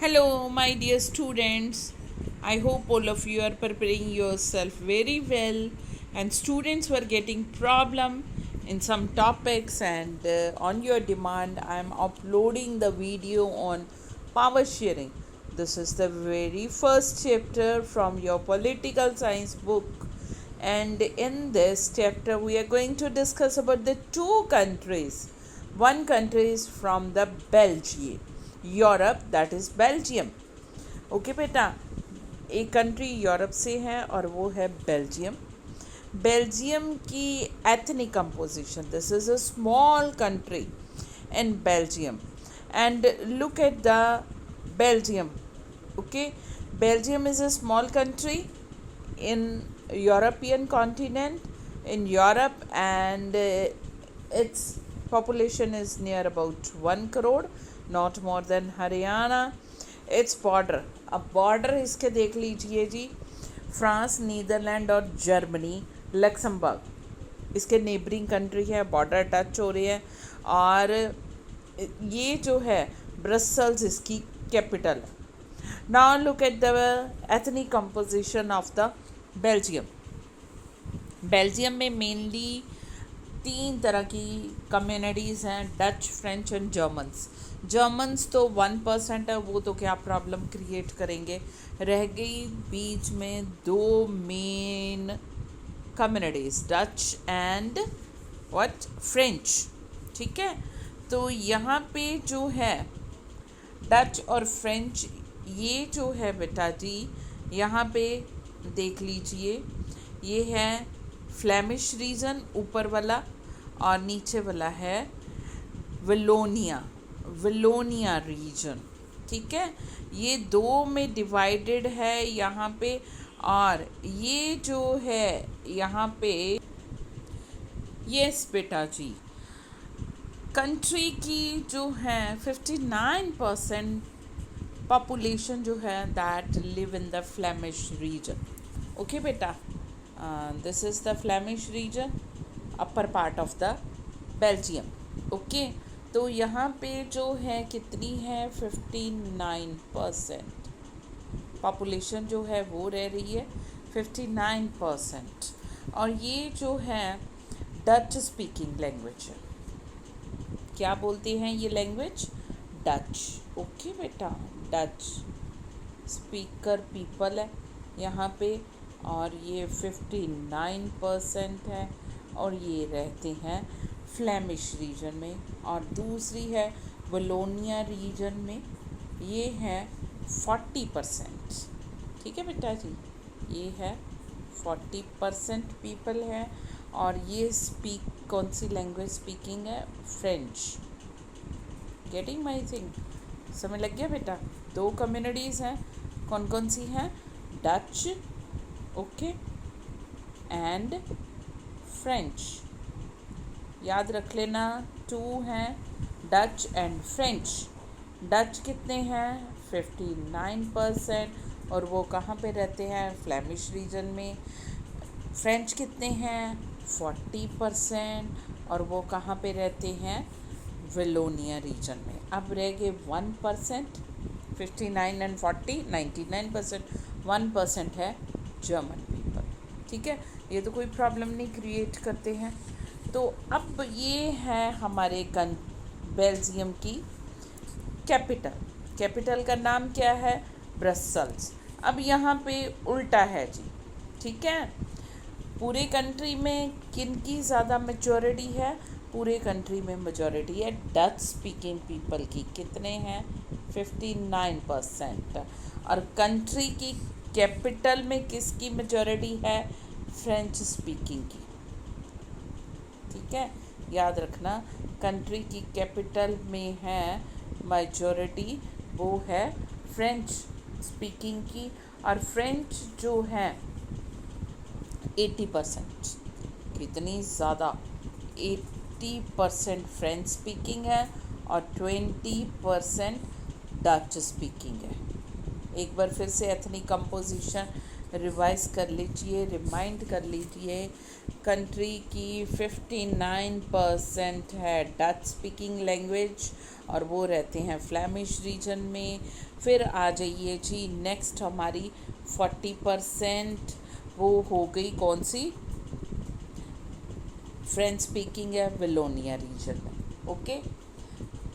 Hello, my dear students. I hope all of you are preparing yourself very well, and students were getting problem in some topics, and on your demand, I am uploading the video on power sharing. This is the very first chapter from your political science book, and in this chapter, we are going to discuss about the two countries. One country is from the Belgium, Europe that is Belgium. Okay बेटा, एक country Europe से है और वो है Belgium. Belgium की ethnic composition, this is a small country in Belgium. And look at the Belgium. Okay, Belgium is a small country in European continent, in Europe, and its population is near about 1 crore, not more than Haryana. Its border, अब border इसके देख लीजिए जी, France, Netherlands और Germany, Luxembourg इसके neighbouring country है, border touch हो रही है. और ये जो है ब्रसल्स इसकी कैपिटल है. Now look at the ethnic composition of the Belgium. Belgium में मेनली 3 तरह की कम्युनिटीज़ हैं, Dutch, French and Germans. Germans तो 1% है, वो तो क्या प्रॉब्लम क्रिएट करेंगे. रह गई बीच में 2 main communities, Dutch and what, French. ठीक है, तो यहाँ पे जो है डच और फ्रेंच, ये जो है बेटा जी, यहाँ पे देख लीजिए, ये है फ्लेमिश रीजन ऊपर वाला, और नीचे वाला है विलोनिया रीजन. ठीक है, ये 2 में डिवाइडेड है यहाँ पे. और ये जो है यहाँ पे, यस बेटा जी, कंट्री की जो है 59% population जो है that live in the Flemish region. Okay बेटा, this is the Flemish region, upper part of the Belgium. Okay, तो यहाँ पे जो है कितनी है, 59% population जो है वो रह रही है, 59%. और ये जो है डच स्पीकिंग लैंग्वेज है. क्या बोलते हैं ये लैंग्वेज? डच. ओके बेटा, डच स्पीकर पीपल है यहाँ पे, और ये 59% है, और ये रहते हैं फ्लेमिश रीजन में. और दूसरी है वलोनिया रीजन में, ये है 40%. ठीक है बेटा जी, ये है 40% पीपल है. और ये स्पीक कौन सी लैंग्वेज स्पीकिंग है? फ्रेंच. Getting my thing? समझ लग गया बेटा? 2 कम्युनिटीज़ हैं, कौन कौन सी हैं? Dutch, okay, and French. याद रख लेना, 2 हैं, डच एंड फ्रेंच. डच कितने हैं? 59%, और वो कहाँ पे रहते हैं? फ्लेमिश रीजन में. फ्रेंच कितने हैं? 40%, और वो कहाँ पे रहते हैं? विलोनिया रीजन में. अब रह गए 1%, 59 एंड 40, 99%. 1% है जर्मन पीपल. ठीक है, ये तो कोई प्रॉब्लम नहीं क्रिएट करते हैं. तो अब ये है हमारे बेल्जियम की कैपिटल. कैपिटल का नाम क्या है? ब्रसल्स. अब यहाँ पे उल्टा है जी. ठीक है, पूरे कंट्री में किन की ज़्यादा मेजॉरिटी है? पूरे कंट्री में मेजॉरिटी है डच स्पीकिंग पीपल की. कितने हैं? 59%. और कंट्री की कैपिटल में किसकी मेजॉरिटी है? फ्रेंच स्पीकिंग की. ठीक है, याद रखना, कंट्री की कैपिटल में है मेजॉरिटी, वो है फ्रेंच स्पीकिंग की. और फ्रेंच जो है 80%. कितनी ज़्यादा? 80% फ्रेंच स्पीकिंग है और 20% डच स्पीकिंग है. एक बार फिर से एथनिक कंपोजिशन रिवाइज कर लीजिए, रिमाइंड कर लीजिए। कंट्री की 59% है डच स्पीकिंग लैंग्वेज और वो रहते हैं फ्लैमिश रीजन में। फिर आ जाइए जी, नेक्स्ट हमारी 40% वो हो गई कौन सी, फ्रेंच स्पीकिंग है विलोनिया रीजन में। ओके,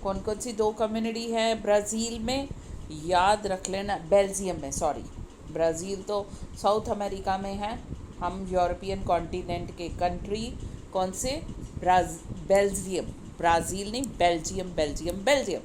कौन कौन सी दो कम्युनिटी है ब्राज़ील में, याद रख लेना, बेल्जियम में, सॉरी ब्राज़ील तो साउथ अमेरिका में है, हम यूरोपियन कॉन्टिनेंट के कंट्री कौन से, बेल्जियम, ब्राज़ील नहीं, Belgium Belgium Belgium.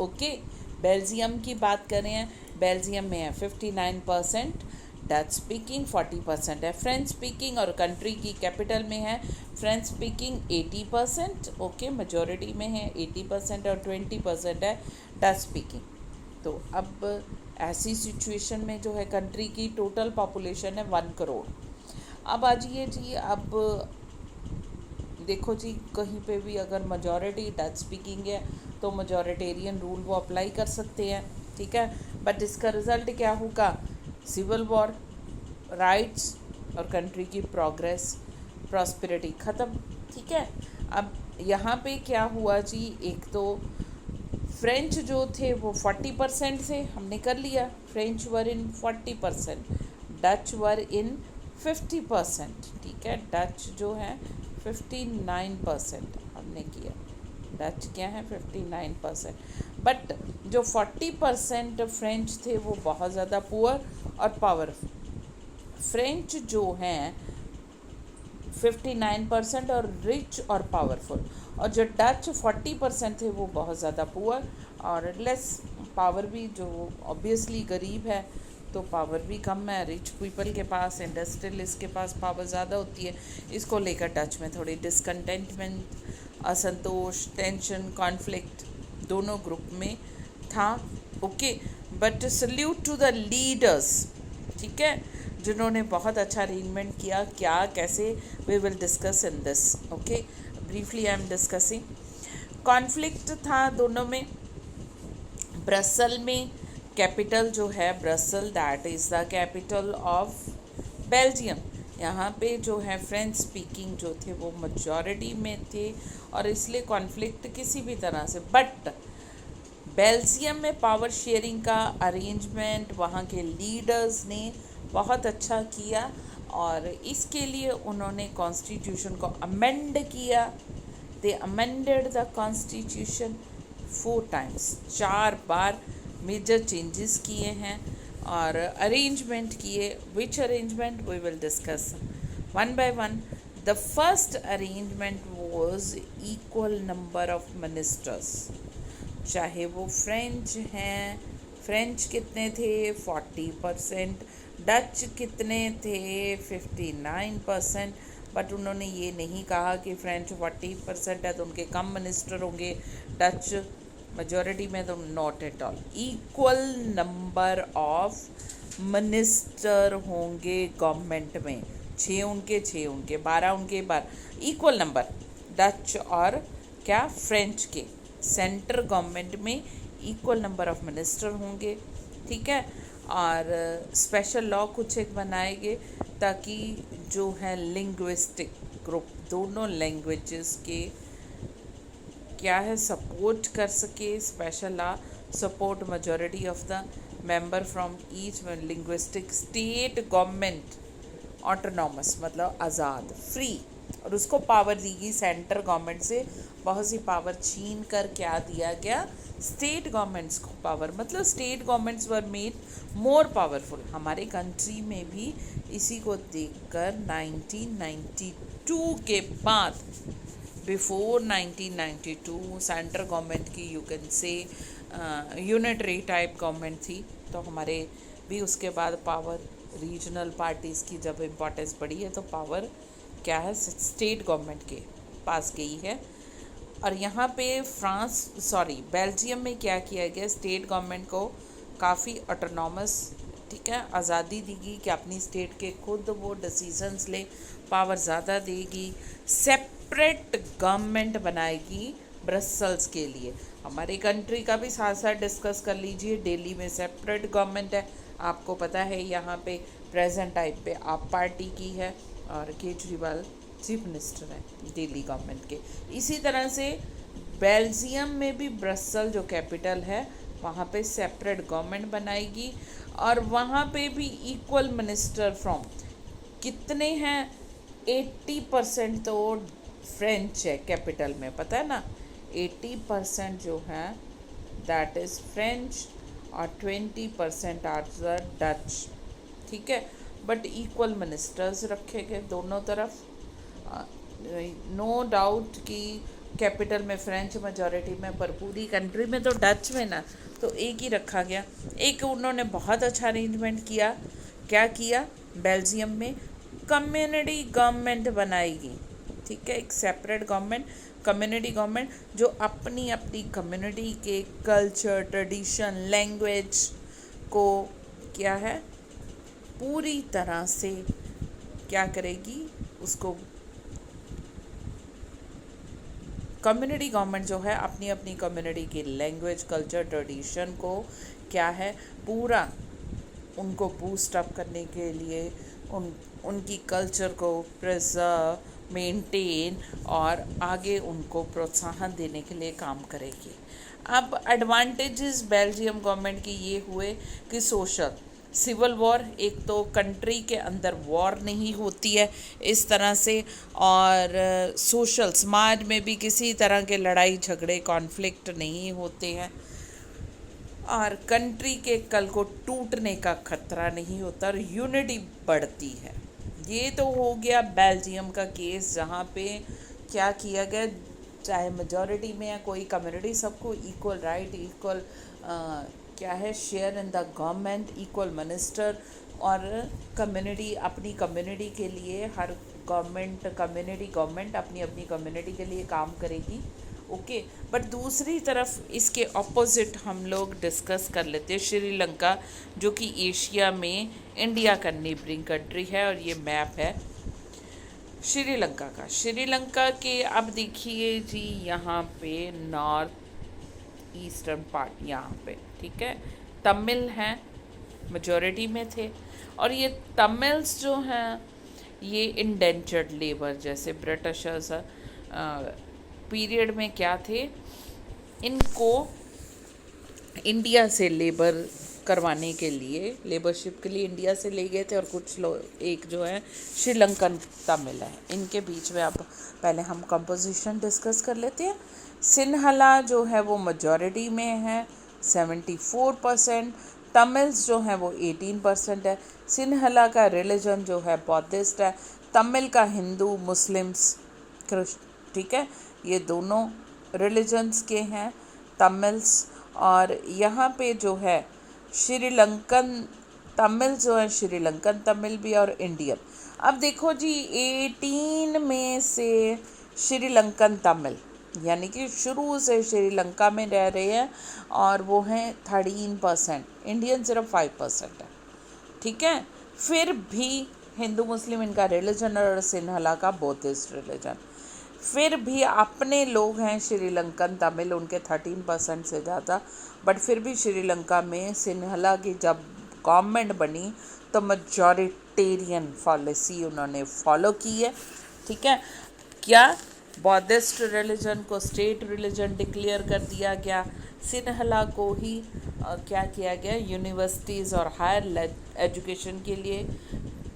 Okay, Belgium की बात करें, बेल्जियम में है 59% डच स्पीकिंग, 40% है फ्रेंच स्पीकिंग, और कंट्री की कैपिटल में है फ्रेंच स्पीकिंग 80%। ओके, मेजॉरिटी में है 80% और 20% है डच स्पीकिंग। तो अब ऐसी सिचुएशन में जो है कंट्री की टोटल पॉपुलेशन है 1 करोड़। अब आ जाइए जी, अब देखो जी, कहीं पे भी अगर मेजॉरिटी डच स्पीकिंग है तो मेजॉरिटेरियन रूल वो अप्लाई कर सकते हैं, ठीक है। बट इसका रिज़ल्ट क्या होगा, सिविल वॉर, राइट्स और कंट्री की प्रोग्रेस प्रॉस्पेरिटी ख़त्म, ठीक है। अब यहाँ पे क्या हुआ जी, एक तो फ्रेंच जो थे वो 40% से हमने कर लिया, फ्रेंच वर इन 40%, डच वर इन 50%, ठीक है। डच जो है 59% हमने किया, डच क्या है 59%। बट जो 40% फ्रेंच थे वो बहुत ज़्यादा पुअर और पावरफुल, फ्रेंच जो हैं 59% और रिच और पावरफुल, और जो डच 40% थे वो बहुत ज़्यादा पुअर और लेस पावर भी, जो ऑब्वियसली गरीब है तो पावर भी कम है। रिच पीपल के पास, इंडस्ट्रियलिस्ट के पास पावर ज़्यादा होती है। इसको लेकर डच में थोड़ी डिसकंटेंटमेंट, असंतोष, टेंशन, कॉन्फ्लिक्ट दोनों ग्रुप में था। Okay, but salute to the leaders, ठीक है, जिन्होंने बहुत अच्छा अरेंजमेंट किया। क्या, कैसे, we will discuss in this. Okay, briefly I am discussing. Conflict था दोनों में। ब्रसल में कैपिटल जो है Brussels, that is the capital of Belgium. यहाँ पे जो है फ्रेंच स्पीकिंग जो थे वो मेजॉरिटी में थे और इसलिए कॉन्फ्लिक्ट किसी भी तरह से, बट बेल्जियम में पावर शेयरिंग का अरेंजमेंट वहाँ के लीडर्स ने बहुत अच्छा किया और इसके लिए उन्होंने कॉन्स्टिट्यूशन को अमेंड किया। They amended the constitution 4 times, 4 बार मेजर चेंजेस किए हैं और अरेंजमेंट किए। Which arrangement we will discuss one by one. The first arrangement was equal number of ministers, चाहे वो फ्रेंच हैं, फ्रेंच कितने थे 40%, डच कितने थे 59%, बट उन्होंने ये नहीं कहा कि फ्रेंच 40% है तो उनके कम मिनिस्टर होंगे, डच मेजॉरिटी में, तो not at all. Equal number of minister होंगे गवर्नमेंट में, 6 उनके 6 उनके, 12 उनके 12, इक्वल नंबर डच और क्या फ्रेंच के। सेंटर गवर्नमेंट में इक्वल नंबर ऑफ मिनिस्टर होंगे, ठीक है। और स्पेशल लॉ कुछ एक बनाएंगे ताकि जो है लिंग्विस्टिक ग्रुप दोनों लैंग्वेजेस के क्या है सपोर्ट कर सके। Special law support majority of the member from each linguistic state government, autonomous मतलब आज़ाद, फ्री, और उसको पावर दी गई सेंटर गवर्नमेंट से। बहुत सी पावर छीन कर क्या दिया गया, स्टेट गवर्नमेंट्स को पावर, मतलब state governments were made more powerful. हमारे कंट्री में भी इसी को देखकर 1992 के बाद, बिफोर 1992 सेंट्रल गवर्नमेंट की you can say unitary type government थी, तो हमारे भी उसके बाद पावर रीजनल पार्टीज़ की जब इम्पोर्टेंस बढ़ी है तो पावर क्या है स्टेट गवर्नमेंट के पास गई है। और यहाँ पे बेल्जियम में क्या किया गया, स्टेट गवर्नमेंट को काफ़ी ऑटोनॉमस, ठीक है, आज़ादी दी गई कि अपनी स्टेट के खुद वो डिसीजंस ले, पावर ज़्यादा देगी। सेपरेट गवर्नमेंट बनाएगी ब्रसल्स के लिए, हमारे कंट्री का भी साथ साथ डिस्कस कर लीजिए। दिल्ली में सेपरेट गवर्नमेंट है, आपको पता है यहाँ पे प्रेजेंट टाइम पे आप पार्टी की है और केजरीवाल चीफ मिनिस्टर है दिल्ली गवर्नमेंट के। इसी तरह से बेल्जियम में भी ब्रसल जो कैपिटल है वहाँ पे सेपरेट गवर्नमेंट बनाएगी और वहाँ पे भी इक्वल मिनिस्टर फ्रॉम कितने हैं 80% तो फ्रेंच है कैपिटल में, पता है ना। 80% जो है दैट इज़ फ्रेंच और 20% आर द डच, ठीक है। बट इक्वल मिनिस्टर्स रखे गए दोनों तरफ। नो डाउट कि कैपिटल में फ्रेंच मेजॉरिटी में, पर पूरी कंट्री में तो डच में ना, तो एक ही रखा गया। एक उन्होंने बहुत अच्छा अरेंजमेंट किया। क्या किया? बेल्जियम में कम्युनिटी गवर्नमेंट बनाएगी, ठीक है। एक सेपरेट गवर्नमेंट, कम्युनिटी गवर्नमेंट, जो अपनी अपनी कम्युनिटी के कल्चर, ट्रेडिशन, लैंग्वेज को क्या है पूरी तरह से क्या करेगी, उसको कम्युनिटी गवर्नमेंट जो है अपनी अपनी कम्युनिटी की लैंग्वेज, कल्चर, ट्रेडिशन को क्या है पूरा उनको बूस्ट अप करने के लिए, उनकी कल्चर को प्रिजर्व, मेंटेन और आगे उनको प्रोत्साहन देने के लिए काम करेगी। अब एडवांटेजेस बेल्जियम गवर्नमेंट की ये हुए कि सोशल, सिविल वॉर, एक तो कंट्री के अंदर वॉर नहीं होती है इस तरह से, और सोशल, समाज में भी किसी तरह के लड़ाई झगड़े कॉन्फ्लिक्ट नहीं होते हैं, और कंट्री के कल को टूटने का खतरा नहीं होता और यूनिटी बढ़ती है। ये तो हो गया बेल्जियम का केस, जहाँ पे क्या किया गया, चाहे मेजॉरिटी में या कोई कम्युनिटी, सबको इक्वल राइट, इक्वल क्या है share in the government, equal minister, और कम्युनिटी अपनी कम्युनिटी के लिए, हर गवर्नमेंट कम्युनिटी गवर्नमेंट अपनी अपनी कम्युनिटी के लिए काम करेगी, ओके। बट दूसरी तरफ इसके ऑपोजिट हम लोग डिस्कस कर लेते हैं श्रीलंका, जो कि एशिया में इंडिया का नेबरिंग कंट्री है, और ये मैप है श्रीलंका का। श्रीलंका के अब देखिए जी, यहाँ पे नॉर्थ ईस्टर्न पार्ट यहाँ पे, ठीक है, तमिल हैं, मेजॉरिटी में थे, और ये तमिल्स जो हैं ये इंडेंचर्ड लेबर, जैसे ब्रिटिशर्स पीरियड में क्या थे, इनको इंडिया से लेबर करवाने के लिए, लेबरशिप के लिए इंडिया से ले गए थे, और कुछ लोग एक जो है श्रीलंकन तमिल है, इनके बीच में। अब पहले हम कंपोजिशन डिस्कस कर लेते हैं। सिन्हला जो है वो मेजॉरिटी में है 74%, तमिल्स जो हैं वो 18% है। सिन्हला का रिलीजन जो है बौद्धिस्ट है, तमिल का हिंदू, मुस्लिम्स, क्रिश्चियन, ठीक है, ये दोनों रिलीजन्स के हैं तमिल्स। और यहाँ पे जो है श्रीलंकन तमिल जो है, श्रीलंकन तमिल भी और इंडियन। अब देखो जी, 18 में से श्रीलंकन तमिल, यानी कि शुरू से श्रीलंका में रह रहे हैं, और वो हैं 13%, इंडियन सिर्फ 5% है, ठीक है। फिर भी हिंदू मुस्लिम इनका रिलीजन, और सिन्हला का बौद्धिस्ट रिलीजन। फिर भी अपने लोग हैं श्रीलंकन तमिल, उनके 13% से ज़्यादा। बट फिर भी श्रीलंका में सिन्हला की जब गवर्नमेंट बनी तो मेजॉरिटेरियन पॉलिसी उन्होंने फॉलो की है, ठीक है। क्या बौद्धिस्ट रिलीजन को स्टेट रिलीजन डिक्लेयर कर दिया गया, सिन्हला को ही क्या किया गया, यूनिवर्सिटीज़ और हायर एजुकेशन के लिए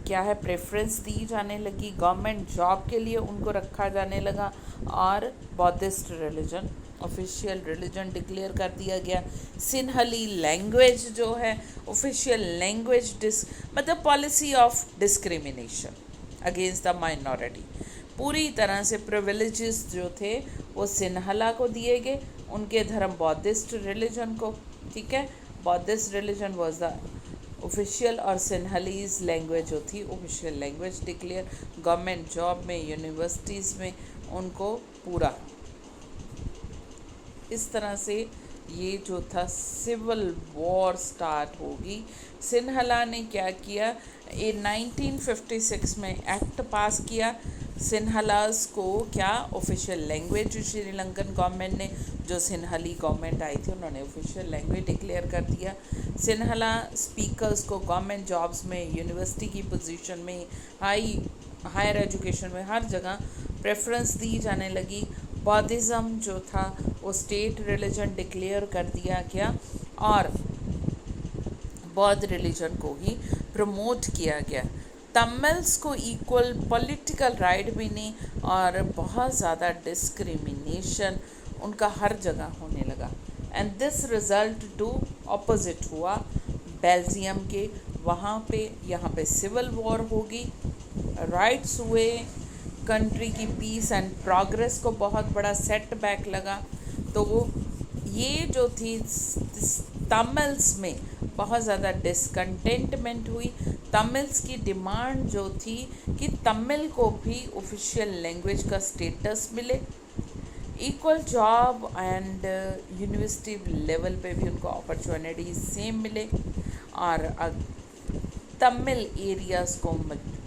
क्या है प्रेफरेंस दी जाने लगी, गवर्नमेंट जॉब के लिए उनको रखा जाने लगा, और Buddhist religion official religion declare कर दिया गया। सिन्हली लैंग्वेज जो है ऑफिशियल लैंग्वेज, मतलब policy of discrimination against the minority, पूरी तरह से प्रिविलेजेस जो थे वो सिन्हला को दिए गए, उनके धर्म बौद्धिस्ट रिलीजन को, ठीक है। Buddhist religion was the official, और सिन्हलीज लैंग्वेज जो थी official language declare. Government job में, यूनिवर्सिटीज़ में उनको पूरा इस तरह से ये जो था सिविल वॉर स्टार्ट होगी। सिन्हला ने क्या किया, 1956 में एक्ट पास किया, सिन्हलास को क्या ऑफिशियल लैंग्वेज श्रीलंकन गवर्नमेंट ने जो सिन्हली गवर्नमेंट आई थी उन्होंने ऑफिशियल लैंग्वेज डिक्लेयर कर दिया। सिन्हला स्पीकर्स को गवर्नमेंट जॉब्स में, यूनिवर्सिटी की पोजीशन में, हायर एजुकेशन में हर जगह प्रेफरेंस दी जाने लगी। बौद्धिज़्म जो था वो स्टेट रिलीजन डिक्लेयर कर दिया गया और बौद्ध रिलीजन को ही प्रमोट किया गया। तमिल्स को इक्वल पॉलिटिकल राइट भी नहीं और बहुत ज़्यादा डिस्क्रिमिनेशन उनका हर जगह होने लगा। And this result to opposite हुआ बेल्जियम के। वहाँ पे यहाँ पे सिविल वॉर होगी, राइट्स हुए, कंट्री की पीस एंड प्रोग्रेस को बहुत बड़ा सेटबैक लगा। तो ये जो थी तमिल्स में बहुत ज़्यादा डिसकंटेंटमेंट हुई। तमिल्स की डिमांड जो थी कि तमिल को भी ऑफिशियल लैंग्वेज का स्टेटस मिले, equal job and university level पे भी उनको अपॉर्चुनिटीज सेम मिले और तमिल एरियाज़ को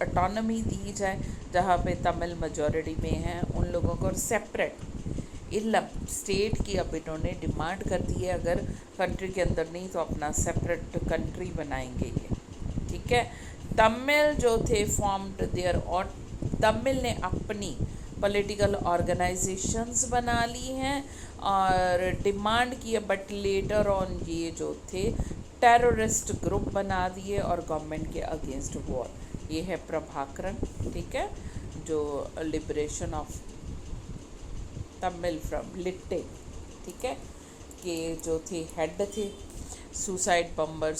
ऑटोनॉमी दी जाए। जहाँ पे तमिल मेजॉरिटी में हैं उन लोगों को सेपरेट इलम स्टेट की अब इन्होंने डिमांड कर दी है। अगर कंट्री के अंदर नहीं तो अपना सेपरेट कंट्री बनाएंगे ये, ठीक है। तमिल जो थे फॉर्म्ड देयर और तमिल ने अपनी पॉलिटिकल ऑर्गेनाइजेशंस बना ली हैं और डिमांड की है, बट लेटर ऑन ये जो थे टेररिस्ट ग्रुप बना दिए और गवर्नमेंट के अगेंस्ट वॉर। ये है प्रभाकरन, ठीक है, जो लिबरेशन ऑफ तमिल फ्रॉम लिट्टे, ठीक है, के जो थे हेड थे सुसाइड बम्बर,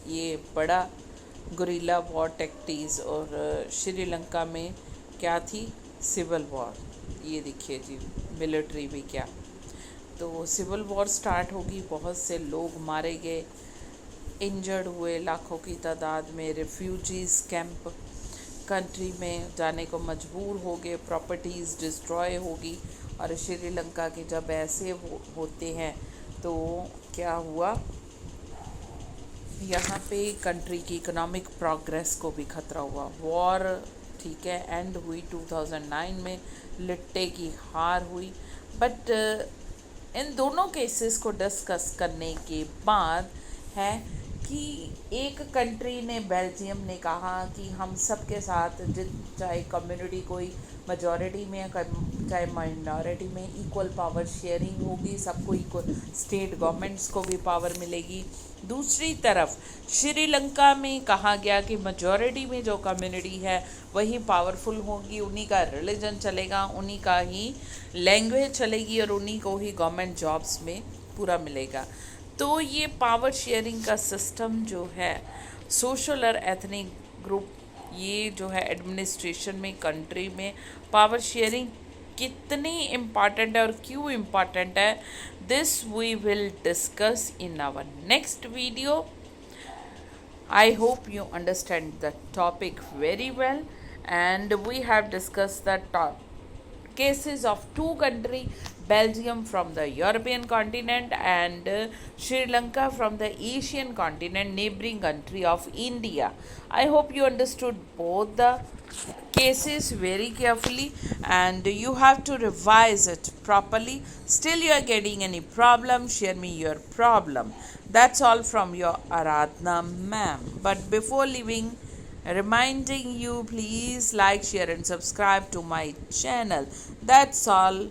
ये बड़ा गुरिल्ला वॉर टैक्टिक्स। और श्रीलंका में क्या थी, सिविल वॉर। ये देखिए जी, मिलिट्री भी क्या, तो सिविल वॉर स्टार्ट होगी, बहुत से लोग मारे गए, इंजर्ड हुए लाखों की तादाद में, रेफ्यूजीज़ कैंप कंट्री में जाने को मजबूर हो गए, प्रॉपर्टीज़ डिस्ट्रॉय होगी। और श्रीलंका के जब ऐसे होते हैं तो क्या हुआ, यहाँ पे कंट्री की इकोनॉमिक प्रोग्रेस को भी खतरा हुआ। वॉर, ठीक है, एंड हुई 2009 में, लिट्टे की हार हुई। बट इन दोनों केसेस को डिस्कस करने के बाद है कि एक कंट्री ने, बेल्जियम ने कहा कि हम सबके साथ, चाहे कम्युनिटी कोई मेजॉरिटी में या चाहे माइनॉरिटी में, इक्वल पावर शेयरिंग होगी, सबको इक्वल, स्टेट गवर्नमेंट्स को भी पावर मिलेगी। दूसरी तरफ श्रीलंका में कहा गया कि मेजॉरिटी में जो कम्युनिटी है वही पावरफुल होगी, उन्हीं का रिलीजन चलेगा, उन्हीं का ही लैंग्वेज चलेगी और उन्हीं को ही गवर्नमेंट जॉब्स में पूरा मिलेगा। तो ये पावर शेयरिंग का सिस्टम जो है, सोशल और एथनिक ग्रुप, ये जो है एडमिनिस्ट्रेशन में, कंट्री में पावर शेयरिंग कितनी इम्पॉर्टेंट है और क्यों इम्पॉर्टेंट है, this we will discuss in our next video. I hope you understand the topic very well, and we have discussed the cases of two countries, Belgium from the European continent and Sri Lanka from the Asian continent, neighboring country of India. I hope you understood both the cases very carefully and you have to revise it properly. Still you are getting any problem, share me your problem. That's all from your Aradhna ma'am. But before leaving, reminding you, please like, share and subscribe to my channel. That's all.